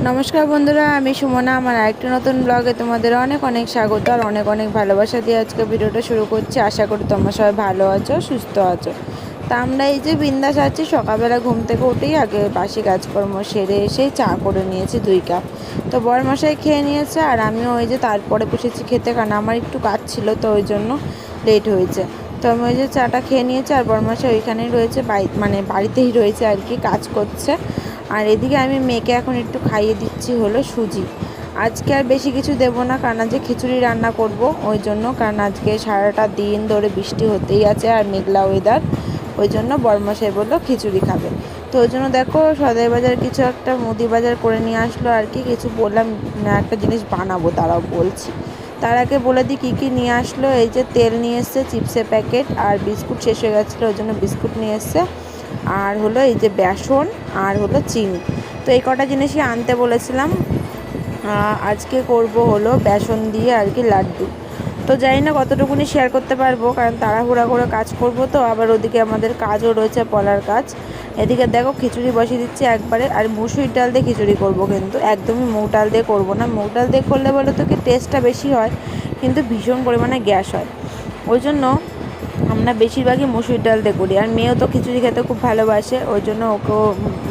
নমস্কার বন্ধুরা, আমি সুমনা। আমার আরেকটা নতুন ব্লগে তোমাদের অনেক অনেক স্বাগত আর অনেক অনেক ভালোবাসা দিয়ে আজকে ভিডিওটা শুরু করছি। আশা করি তোমরা সবাই ভালো আছো, সুস্থ আছো। তা আমরা এই যে বিন্দাস আছি, সকালবেলা ঘুম থেকে উঠেই আগে বাসি কাজকর্ম সেরে এসেই চা করে নিয়েছি 2 কাপ। তো বরমশাই খেয়ে নিয়েছে আর আমিও ওই যে তারপরে বসেছি খেতে, কারণ আমার একটু কাজ ছিল, তো ওই জন্য লেট হয়েছে। তো আমি ওই যে চাটা খেয়ে নিয়েছি আর বরমশাই ওইখানেই রয়েছে, বাড়িতেই রয়েছে আর কি, কাজ করছে। আর এদিকে আমি মেয়েকে এখন একটু খাইয়ে দিচ্ছি হলো সুজি। আজকে আর বেশি কিছু দেবো না, কারণ আজকে খিচুড়ি রান্না করব ওই জন্য, কারণ আজকে সারাটা দিন ধরে বৃষ্টি হতেই আছে আর মেঘলা ওয়েদার, ওই জন্য বরমশাই বললো খিচুড়ি খাবে। তো ওই জন্য দেখো সদর বাজার কিছু একটা মুদি বাজার করে নিয়ে আসলো আর কি। কিছু বললাম একটা জিনিস বানাবো, তারাও বলছি। তার আগে বলে দিই কী কী নিয়ে আসলো। এই যে তেল নিয়ে এসছে, চিপসের প্যাকেট, আর বিস্কুট শেষ হয়ে গেছিলো ওই জন্য বিস্কুট নিয়ে এসছে, আর হলো এই যে বেসন, আর হলো চিনি। তো এই কটা জিনিসই আনতে বলেছিলাম। আজকে করব হলো বেসন দিয়ে আর কি লাড্ডু। তো জানি না কতটুকুনি শেয়ার করতে পারবো, কারণ তাড়াহুড়া করে কাজ করব, তো আবার ওদিকে আমাদের কাজও রয়েছে, পলার কাজ। এদিকে দেখো খিচুড়ি বসিয়ে দিচ্ছি একবারে, আর মুসুরির ডাল দিয়ে খিচুড়ি করব, কিন্তু একদমই মুগ ডাল দিয়ে করবো না। মুগ ডাল দিয়ে করলে বলে তো কি টেস্টটা বেশি হয়, কিন্তু ভীষণ পরিমাণে গ্যাস হয়। ওই জন্য আমরা বেশিরভাগই মসুর ডাল দিয়ে করি, আর মেয়েও তো খিচুড়ি খেতে খুব ভালোবাসে, ওই জন্য ওকেও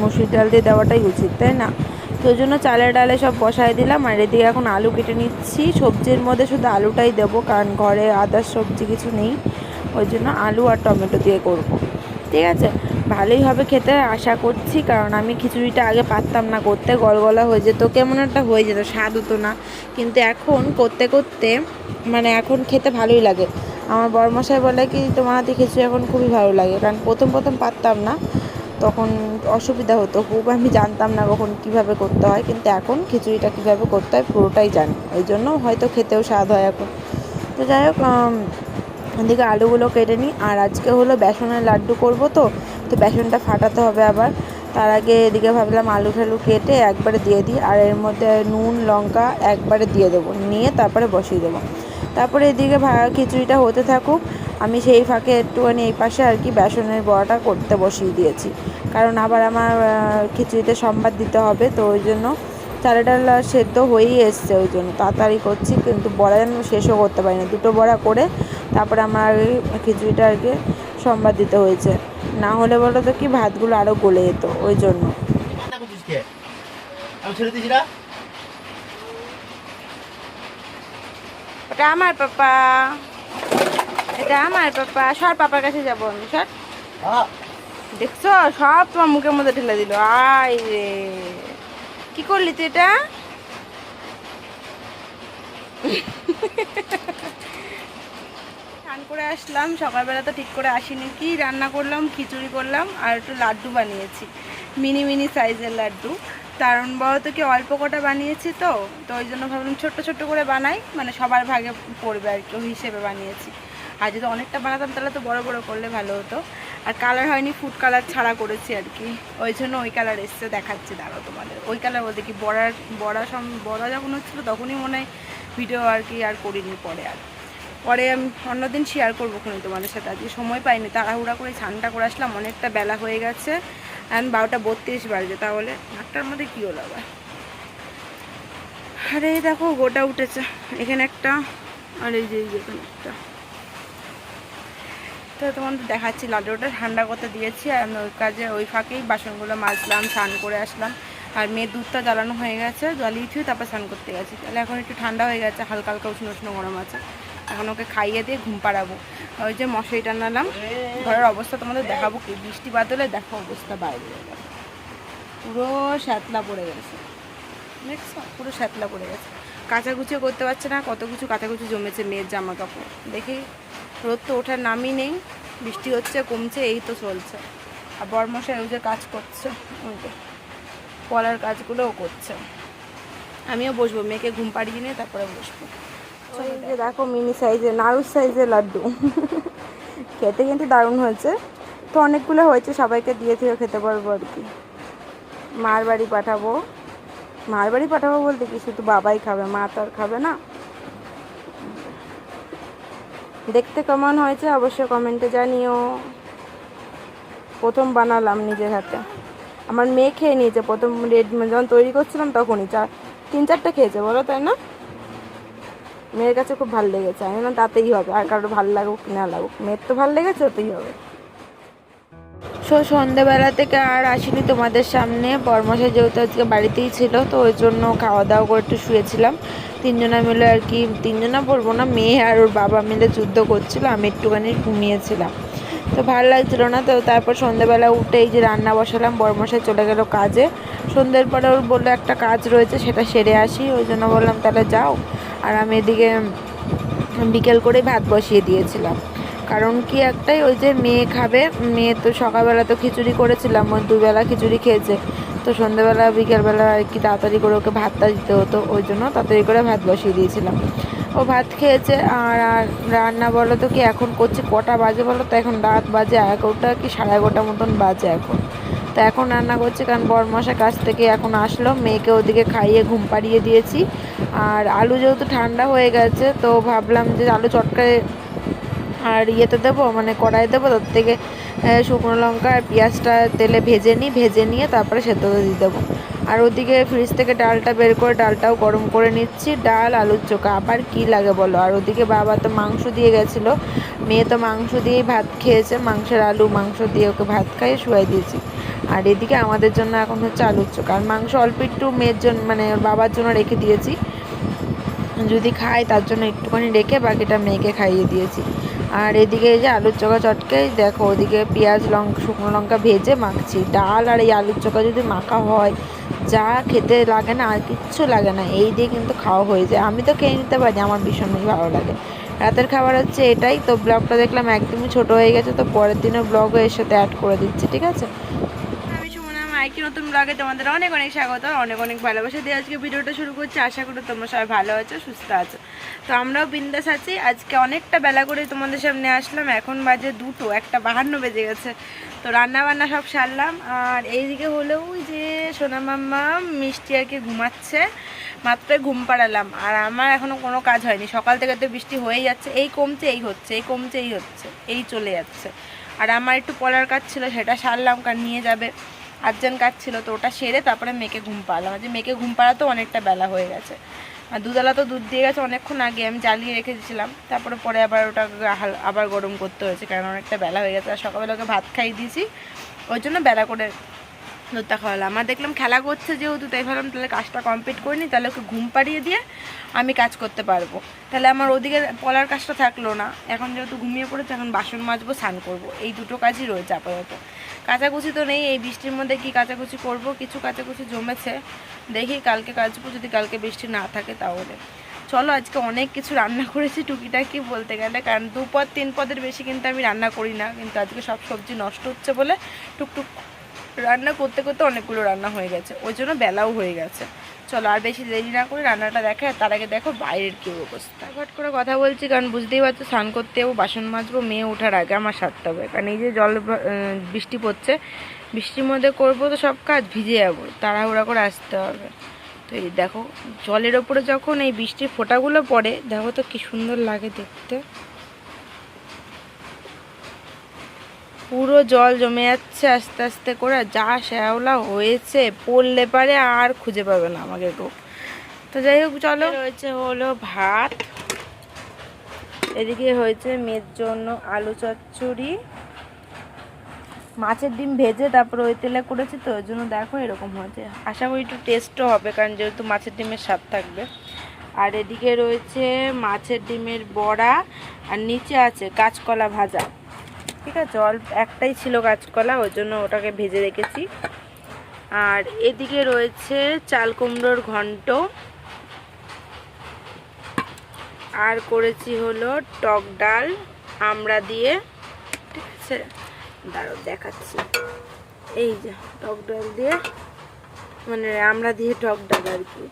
মসুর ডাল দিয়ে দেওয়াটাই উচিত, তাই না? তো ওই জন্য চালে ডালে সব বসাই দিলাম, আর এদিকে এখন আলু কেটে নিচ্ছি। সবজির মধ্যে শুধু আলুটাই দেবো, কারণ ঘরে আদার্স সবজি কিছু নেই, ওই জন্য আলু আর টমেটো দিয়ে করব। ঠিক আছে, ভালোই হবে খেতে আশা করছি, কারণ আমি খিচুড়িটা আগে পারতাম না করতে, গলগলা হয়ে যেত, কেমন একটা হয়ে যেত, স্বাদ হতো না। কিন্তু এখন করতে করতে মানে এখন খেতে ভালোই লাগে। আমার বড়মশাই বলে কি তোমার হাতে খিচুড়ি এখন খুবই ভালো লাগে, কারণ প্রথম প্রথম পারতাম না, তখন অসুবিধা হতো খুব, আমি জানতাম না কখন কীভাবে করতে হয়, কিন্তু এখন খিচুড়িটা কীভাবে করতে হয় পুরোটাই জানি, ওই জন্য হয়তো খেতেও স্বাদ হয় এখন। তো যাই হোক, এদিকে আলুগুলো কেটে নিই। আর আজকে হলো বেসনের লাড্ডু করব, তো তো বেসনটা ফাটাতে হবে আবার। তার আগে এদিকে ভাবলাম আলু ঠালু কেটে একবারে দিয়ে দিই, আর এর মধ্যে নুন লঙ্কা একবারে দিয়ে দেবো, নিয়ে তারপরে বসিয়ে দেবো। তারপরে এদিকে খিচুড়িটা হতে থাকুক, আমি সেই ফাঁকে একটুখানি এই পাশে আর কি বেসনের বড়াটা করতে বসিয়ে দিয়েছি, কারণ আবার আমার খিচুড়িতে সম্বাদ দিতে হবে, তো ওই জন্য চালের ডাল সেদ্ধ হয়েই এসছে, ওই জন্য তাড়াতাড়ি করছি, কিন্তু বড়া যেন শেষও করতে পারি না। 2টো বড়া করে তারপরে আমার খিচুড়িটা আর কি সম্বাদ দিতে হয়েছে, না হলে বলো তো কি ভাতগুলো আরও গলে যেত, ওই জন্য। ওটা আমার পাপা, এটা আমার পাপা। সর, পাপার কাছে যাবো আমি, সর। দেখছো, সব তোমার মুখের মধ্যে ঢেলে দিল। আয় রে, কি করলি তুই এটা? স্নান করে আসলাম, সকালবেলা তো ঠিক করে আসিনি। কি রান্না করলাম, খিচুড়ি করলাম আর একটু লাড্ডু বানিয়েছি, মিনি মিনি সাইজের লাড্ডু। কারণ বলতো কি অল্প কটা বানিয়েছি, তো তো ওই জন্য ভাবলাম ছোট্ট ছোট্ট করে বানাই, মানে সবার ভাগে পড়বে আর কি, ওই হিসেবে বানিয়েছি। আর যদি অনেকটা বানাতাম তাহলে তো বড় বড় করলে ভালো হতো। আর কালার হয়নি, ফুড কালার ছাড়া করেছি আর কি, ওই জন্য ওই কালার এসছে, দেখাচ্ছি দাঁড়াও তোমাদের। ওই কালার বলতে কি বড়া যখন হচ্ছিলো তখনই মনে হয় ভিডিও আর কি আর করিনি, পরে আমি অন্যদিন শেয়ার করবো খুনি তোমাদের সাথে। আজকে সময় পাইনি, তাড়াহুড়া করে স্নানটা করে আসলাম, অনেকটা বেলা হয়ে গেছে, এখন 12টা 32 বাজে। তাহলে 8টার মধ্যে কী হলো আবার? আরে দেখো গোটা উঠেছে এখানে একটা, আর এই যে এখানে একটা। তো তোমাদের দেখাচ্ছি, লাড্ডুটা ঠান্ডা করতে দিয়েছি, আর আমি ওই কাজে ওই ফাঁকেই বাসনগুলো মাজলাম, স্নান করে আসলাম। আর মেয়ের দুধটা জ্বালানো হয়ে গেছে, জ্বালিয়েছি, তারপর স্নান করতে গেছি। তাহলে এখন একটু ঠান্ডা হয়ে গেছে, হালকা হালকা উষ্ণ উষ্ণ গরম আছে, এখন ওকে খাইয়ে দিয়ে ঘুম পাড়াবো। ওই যে মশারি টানালাম। ঘরের অবস্থা তোমাদের দেখাবো, কি বৃষ্টি বাদলে দেখো অবস্থা, বাইরে পুরো শ্যাতলা পড়ে গেছে, দেখছো পুরো শ্যাতলা পড়ে গেছে। কাচাকুচিও করতে পারছে না, কত কিছু কাচাকুচি জমেছে মেয়ের জামা কাপড়। দেখি রোদ তো ওঠার নামই নেই, বৃষ্টি হচ্ছে কমছে, এই তো চলছে। আর বরমশাই ওই যে কাজ করছে, ওই যে কলার কাজগুলোও করছে। আমিও বসবো, মেয়েকে ঘুম পাড়িয়ে নিয়ে তারপরে বসবো। ওই যে দেখো মিনি সাইজের, নাড়ুর সাইজের লাড্ডু, খেতে কিন্তু দারুণ হয়েছে। তো অনেকগুলো হয়েছে, সবাইকে দিয়ে দিয়ে খেতে পারবো আর কি। মার বাড়ি পাঠাবো, মার বাড়ি পাঠাবো বলতে কি শুধু বাবাই খাবে, মা তো আর খাবে না। দেখতে কেমন হয়েছে অবশ্যই কমেন্টে জানিও। প্রথম বানালাম নিজের হাতে, আমার মেয়ে খেয়ে নিয়েছে প্রথম যখন তৈরি করছিলাম তখনই 3-4টা খেয়েছে বলো, তাই না? মেয়ের কাছে খুব ভালো লেগেছে। আমি বললাম তাতেই হবে, আর কারোর ভালো লাগুক কি না লাগুক, মেয়ের তো ভালো লেগেছে, ওতেই হবে। সন্ধ্যেবেলা থেকে আর আসিনি তোমাদের সামনে, বরমশাই যেহেতু আজকে বাড়িতেই ছিল, তো ওই জন্য খাওয়া দাওয়া করে একটু শুয়েছিলাম। তিনজনা মিলে আর কি, তিনজনা বলবো না, মেয়ে আর ওর বাবা মিলে যুদ্ধ করছিল, আমি একটুখানি ঘুমিয়েছিলাম, তো ভালো লাগছিল না। তো তারপর সন্ধ্যেবেলা উঠে এই যে রান্না বসালাম, বরমশাই চলে গেল কাজে। সন্ধ্যের পরে ওর বললো একটা কাজ রয়েছে, সেটা সেরে আসি, ওই জন্য বললাম তাহলে যাও। আর আমি এদিকে বিকেল করে ভাত বসিয়ে দিয়েছিলাম, কারণ কি একটাই, ওই যে মেয়ে খাবে, মেয়ে তো সকালবেলা তো খিচুড়ি করেছিলাম, ওই দুবেলা খিচুড়ি খেয়েছে, তো সন্ধ্যেবেলা বিকেলবেলা আর কি তাড়াতাড়ি করে ওকে ভাতটা দিতে হতো, ওই জন্য তাড়াতাড়ি করে ভাত বসিয়ে দিয়েছিলাম। ও ভাত খেয়েছে। আর রান্না বলো তো কি এখন করছি, কটা বাজে বলো তো, এখন রাত বাজে 11টা কি 11:30 মতন বাজে এখন। তো এখন রান্না করছি, কারণ বরমশা কাছ থেকে এখন আসলো, মেয়েকে ওদিকে খাইয়ে ঘুম পাড়িয়ে দিয়েছি। আর আলু যেহেতু ঠান্ডা হয়ে গেছে, তো ভাবলাম যে আলু চটকায় আর ইয়েতে দেবো, মানে কড়াই দেবো, তার থেকে শুকনো লঙ্কা আর পেঁয়াজটা তেলে ভেজে নিয়ে তারপরে সেদ্ধতে দিয়ে দেবো। আর ওদিকে ফ্রিজ থেকে ডালটা বের করে ডালটাও গরম করে নিচ্ছি, ডাল আলুর চোখা আবার কি লাগে বলো। আর ওদিকে বাবা তো মাংস দিয়ে গেছিলো, মেয়ে তো মাংস দিয়েই ভাত খেয়েছে, মাংসের আলু মাংস দিয়ে ওকে ভাত খাইয়ে শুয়াই দিয়েছি। আর এদিকে আমাদের জন্য এখন হচ্ছে আলুর চোখা, আর মাংস অল্প একটু মেয়ের জন্য মানে ওর বাবার জন্য রেখে দিয়েছি, যদি খায় তার জন্য একটুখানি রেখে বাকিটা মেয়েকে খাইয়ে দিয়েছি। আর এদিকে এই যে আলুর চোখা চটকে দেখো, ওদিকে পেঁয়াজ শুকনো লঙ্কা ভেজে মাখছি। ডাল আর এই আলুর চোখা যদি মাখা হয়, যা খেতে লাগে না, আর কিচ্ছু লাগে না, এই দিয়ে কিন্তু খাওয়া হয়ে যায়। আমি তো খেয়ে নিতে পারি, আমার ভীষণই ভালো লাগে। রাতের খাবার হচ্ছে এটাই। তো ব্লগটা দেখলাম একদমই ছোট হয়ে গেছে, তো পরের দিনের ব্লগও এর সাথে অ্যাড করে দিচ্ছি, ঠিক আছে? আমি সুমনা, আরেকটি নতুন ব্লগে তোমাদের অনেক অনেক স্বাগত, অনেক অনেক ভালোবাসা দিয়ে আজকে ভিডিওটা শুরু করছি। আশা করি তোমরা সবাই ভালো আছো, সুস্থ আছো। তো আমরাও বিন্দাস আছি। আজকে অনেকটা বেলা করে তোমাদের সামনে আসলাম, এখন বাজে 2টো, 1:52 বেজে গেছে। তো রান্না বান্না সব সারলাম। আর এইদিকে হলো ওই যে সোনা মাম্মা মিষ্টি আর কি ঘুমাচ্ছে, মাত্রই ঘুম পাড়ালাম। আর আমার এখনও কোনো কাজ হয়নি, সকাল থেকে তো বৃষ্টি হয়েই যাচ্ছে, এই কমছে এই হচ্ছে, এই কমছে এই হচ্ছে, এই চলে যাচ্ছে। আর আমার একটু পলার কাজ ছিল, সেটা সারলাম, কারণ নিয়ে যাবে, আর্জেন্ট কাজ ছিল, তো ওটা সেরে তারপরে মেয়েকে ঘুম পাড়ালাম। যে মেয়েকে ঘুম পাড়াতেও অনেকটা বেলা হয়ে গেছে। আর দুধওয়ালা তো দুধ দিয়ে গেছে অনেকক্ষণ আগে, আমি জ্বালিয়ে রেখে দিয়েছিলাম, তারপরে পরে আবার ওটা আবার গরম করতে হয়েছে, কারণ অনেকটা বেলা হয়ে গেছে। আর সকালবেলা ওকে ভাত খাইয়ে দিয়েছি, ওই জন্য বেলা করে দুধটা খাওয়ালাম। আমার দেখলাম খেলা করছে যেহেতু, তাই ভাবলাম তাহলে কাজটা কমপ্লিট করিনি, তাহলে ওকে ঘুম পাড়িয়ে দিয়ে আমি কাজ করতে পারবো, তাহলে আমার ওদিকে পলার কাজটা থাকলো না। এখন যেহেতু ঘুমিয়ে পড়েছে, এখন বাসন মাজবো, স্নান করবো, এই দুটো কাজই রয়েছে আপাতত। কাচাকুচি তো নেই, এই বৃষ্টির মধ্যে কি কাচাকুচি করব, কিছু কাচাকুচি জমেছে, দেখি কালকে কাচবো, যদি কালকে বৃষ্টি না থাকে তাহলে। চলো, আজকে অনেক কিছু রান্না করেছি টুকিটাকি বলতে গেলে, কারণ 2 পদ 3 পদের বেশি কিন্তু আমি রান্না করি না, কিন্তু আজকে সব সবজি নষ্ট হচ্ছে বলে টুকটুক রান্না করতে করতে অনেকগুলো রান্না হয়ে গেছে, ওই জন্য বেলাও হয়ে গেছে। চলো আর বেশি দেরি না করে রান্নাটা দেখে, তার আগে দেখো বাইরের কী অবস্থা। ঘট করে কথা বলছি, কারণ বুঝতেই পারছো স্নান করতে যাবো, বাসন মাজবো, মেয়ে ওঠার আগে আমার সারতে হবে, কারণ এই যে বৃষ্টি পড়ছে, বৃষ্টির মধ্যে করবো তো সব কাজ, ভিজে যাবো, তাড়াহুড়া করে আসতে হবে। তো এই দেখো জলের ওপরে যখন এই বৃষ্টির ফোঁটাগুলো পড়ে, দেখো তো কি সুন্দর লাগে দেখতে, পুরো জল জমে যাচ্ছে আস্তে আস্তে করে, যা শ্যাওলা হয়েছে, পড়লে পারে আর খুঁজে পাবে না আমাকে গো। তো যাই হোক, চলো, হয়েছে হলো ভাত, এদিকে হয়েছে মেয়ের জন্য আলু চচ্চড়ি, মাছের ডিম ভেজে তারপরে ওই তেলে করেছি, তো ওই জন্য দেখো এরকম হয়েছে। আশা করি একটু টেস্টও হবে, কারণ যেহেতু মাছের ডিমের স্বাদ থাকবে। আর এদিকে রয়েছে মাছের ডিমের বড়া, আর নিচে আছে কাঁচকলা ভাজা, ঠিক আছে, একটাই ছিল কাঁচকলা, ওই জন্য ওটাকে ভেজে রেখেছি। আর এদিকে রয়েছে চাল কুমড়োর ঘন্ট, আর করেছি হলো টক ডাল আমড়া দিয়ে, ঠিক আছে, দাঁড়াও দেখাচ্ছি, এই যে টক ডাল দিয়ে, মানে আমড়া দিয়ে টক ডাল আর কি।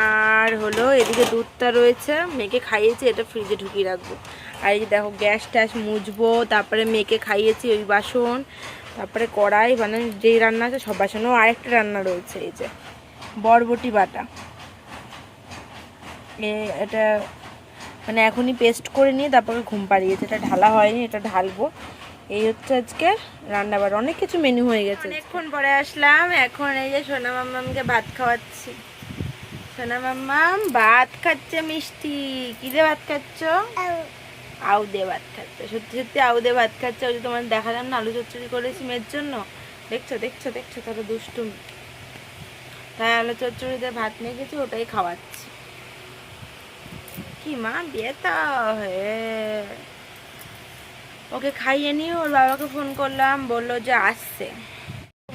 আর হলো এদিকে দুধটা রয়েছে, মেয়েকে খাইয়েছি, এটা ফ্রিজে ঢুকিয়ে রাখবো। আর এই যে দেখো গ্যাস ট্যাস মুছবো, তারপরে মেয়েকে খাইয়েছি ওই বাসন, তারপরে কড়াই, মানে যেই রান্না আছে সব বাসনও। আরেকটা রান্না রয়েছে, এই যে বরবটি বাটা, এটা মানে এখনই পেস্ট করে নিয়ে তারপরে ঘুম পাড়িয়েছে, এটা ঢালা হয়নি, এটা ঢালবো। এই হচ্ছে আজকে রান্নাবার, অনেক কিছু মেনু হয়ে গেছে। অনেকক্ষণ পরে আসলাম, এখন এই যে সোনা মাম্মামকে ভাত খাওয়াচ্ছি। সোনা মাম্মাম ভাত খাচ্ছে মিষ্টি। কি দিয়ে ভাত খাচ্ছ? আউ দিয়ে ভাত খাচ্ছে, সত্যি সত্যি আউ দিয়ে ভাত খাচ্ছে। ওই যে তোমার দেখালাম না আলু চচ্চড়ি করেছি মেয়ের জন্য, দেখছো দেখছো দেখছো তাহলে দুষ্টুমি। তাই আলু চচ্চড়ি দিয়ে ভাত নিয়ে গেছি, ওটাই খাওয়াচ্ছি। কি মা বেতা ওকে খাইয়ে নিয়ে ওর বাবাকে ফোন করলাম, বললো যে আসছে।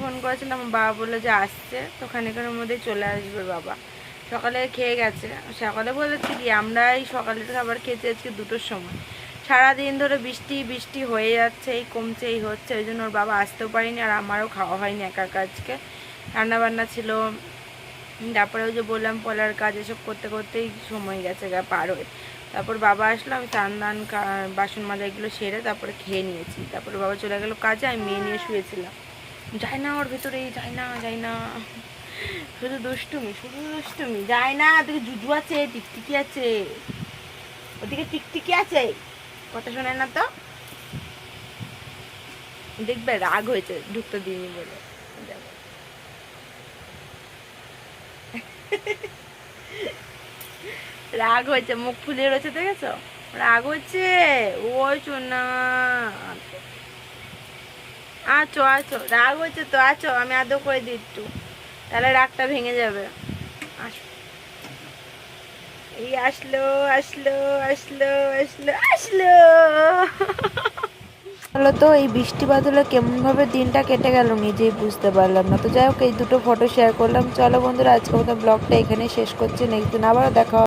ফোন করেছিলাম, বাবা বললো যে আসছে, তো খানিকের মধ্যে চলে আসবে বাবা। সকালে খেয়ে গেছে, সকালে বলেছি কি আমরা এই সকালের খাবার খেয়েছি আজকে 2টোর সময়। সারাদিন ধরে বৃষ্টি বৃষ্টি হয়ে যাচ্ছে, এই কমছে এই হচ্ছে, ওই জন্য ওর বাবা আসতেও পারিনি, আর আমারও খাওয়া হয়নি একা একা। আজকে রান্নাবান্না ছিল, তারপরে ওই যে বললাম পলার কাজ, এসব করতে করতেই সময় গেছে পার হয়ে। তারপর বাবা আসলো, আমি স্নান দান বাসন মাজা এগুলো সেরে তারপরে খেয়ে নিয়েছি। তারপরে বাবা চলে গেলো কাজে, আমি মেয়ে নিয়ে শুয়েছিলাম। যায় না ওর ভেতরে, যায় না যায় না, শুধু দুষ্টুমি শুধু দুষ্টুমি, যায় না। ওদিকে জুজু আছে, টিকটিকি আছে, ওদিকে টিকটিকি আছে, কথা শোনায় না তো। দেখবে রাগ হয়েছে ঢুকতে দিইনি বলে। রাগ হয়েছে, মুখ ফুলিয়ে রয়েছে, দেখেছো? রাগ হচ্ছে ওই শোনা। আছো আছো, রাগ হয়েছে তো আছো, আমি আদৌ করে দিই একটু, তাহলে রাগটা ভেঙে যাবে। আসো, এই আসলো আসলো আসলো আসলো আসলো। হলো তো এই বৃষ্টি বাদলে কেমনভাবে দিনটা কেটে গেল নিজেই বুঝতে পারলাম না। তো যাই হোক, এই দুটো ফটো শেয়ার করলাম। চলো বন্ধুরা, আজকের মতো ব্লগটা এখানেই শেষ করছি, নেক্সট দিন আবারও দেখা হবে।